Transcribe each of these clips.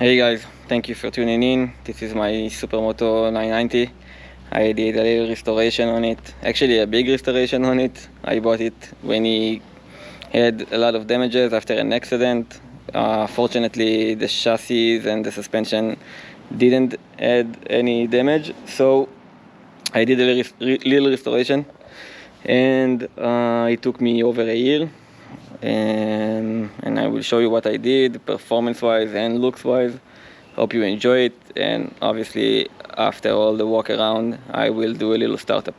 Hey guys, thank you for tuning in. This is my Supermoto 990. I did a little restoration on it, actually a big restoration on it. I bought it when he had a lot of damages after an accident. Fortunately, the chassis and the suspension didn't add any damage, so I did a little restoration, and it took me over a year. And I will show you what I did performance-wise and looks-wise. Hope you enjoy it, and obviously after all the walk around I will do a little startup.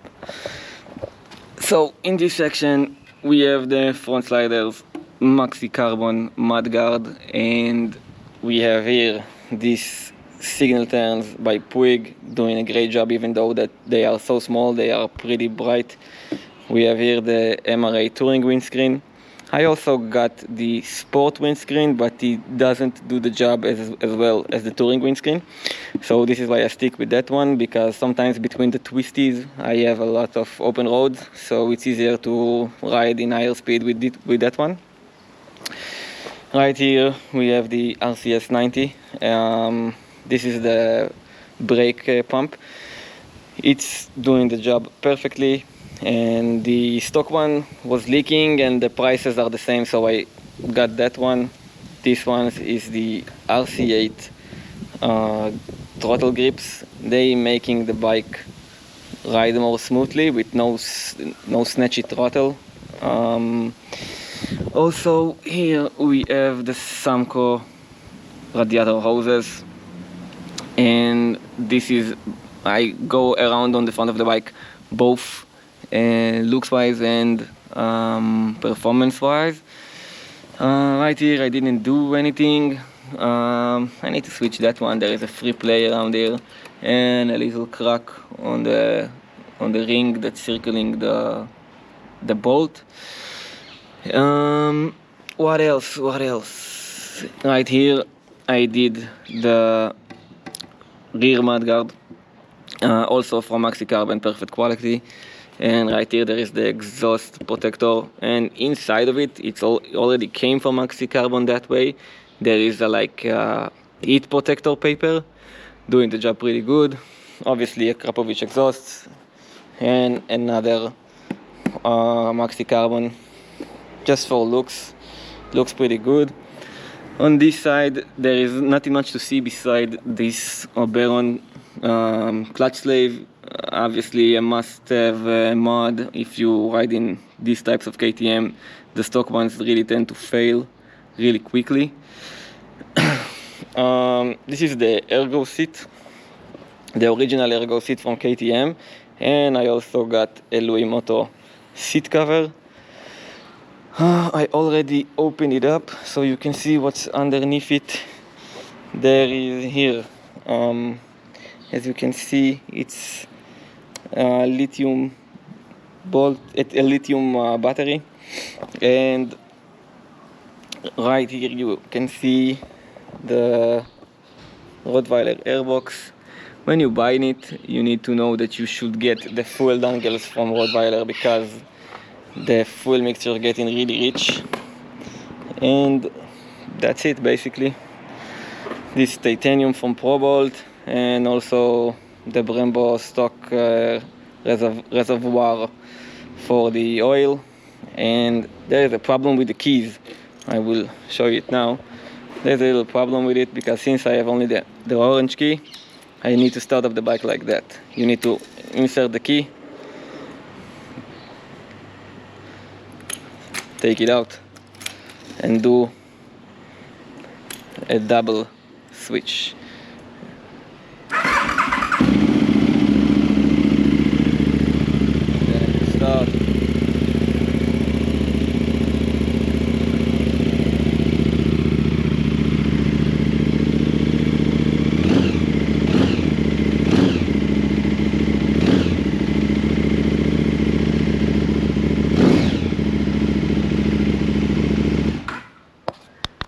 So in this section we have the front sliders, maxi carbon mudguard, and we have here these signal turns by Puig, doing a great job. Even though that they are so small, they are pretty bright. We have here the MRA touring windscreen. I also got the sport windscreen, but it doesn't do the job as well as the touring windscreen. So this is why I stick with that one, because sometimes between the twisties I have a lot of open roads, so it's easier to ride in higher speed with that one. Right here we have the RC8 90. This is the brake pump. It's doing the job perfectly. And the stock one was leaking and the prices are the same, so I got that one. This one is the RC8 throttle grips. They making the bike ride more smoothly with no snatchy throttle. Also here we have the Samco radiator hoses, and this is, I go around on the front of the bike both looks-wise and performance-wise. Right here I didn't do anything. I need to switch that one. There is a free play around here and a little crack on the ring that's circling the bolt. What else? Right here I did the rear mudguard, also from Maxi Carbon, perfect quality. And right here there is the exhaust protector, and inside of it, it already came from Maxi Carbon that way. There is a heat protector paper, doing the job pretty good. Obviously Akrapovic exhausts, and another Maxi Carbon, just for looks pretty good. On this side there is nothing much to see beside this Oberon clutch slave. Obviously a must-have mod if you ride in these types of KTM. The stock ones really tend to fail really quickly. This is the ergo seat, the original ergo seat from KTM, and I also got a Luimoto seat cover. I already opened it up so you can see what's underneath it. There is here, as you can see, it's a lithium battery, and right here you can see the Rottweiler Airbox. When you buy it, you need to know that you should get the fuel dangles from Rottweiler, because the fuel mixture is getting really rich. And that's it basically. This titanium from ProBolt, and also the Brembo stock reservoir for the oil. And there is a problem with the keys. I will show you it now. There's a little problem with it, because since I have only the orange key, I need to start up the bike like that. You need to insert the key, take it out, and do a double switch.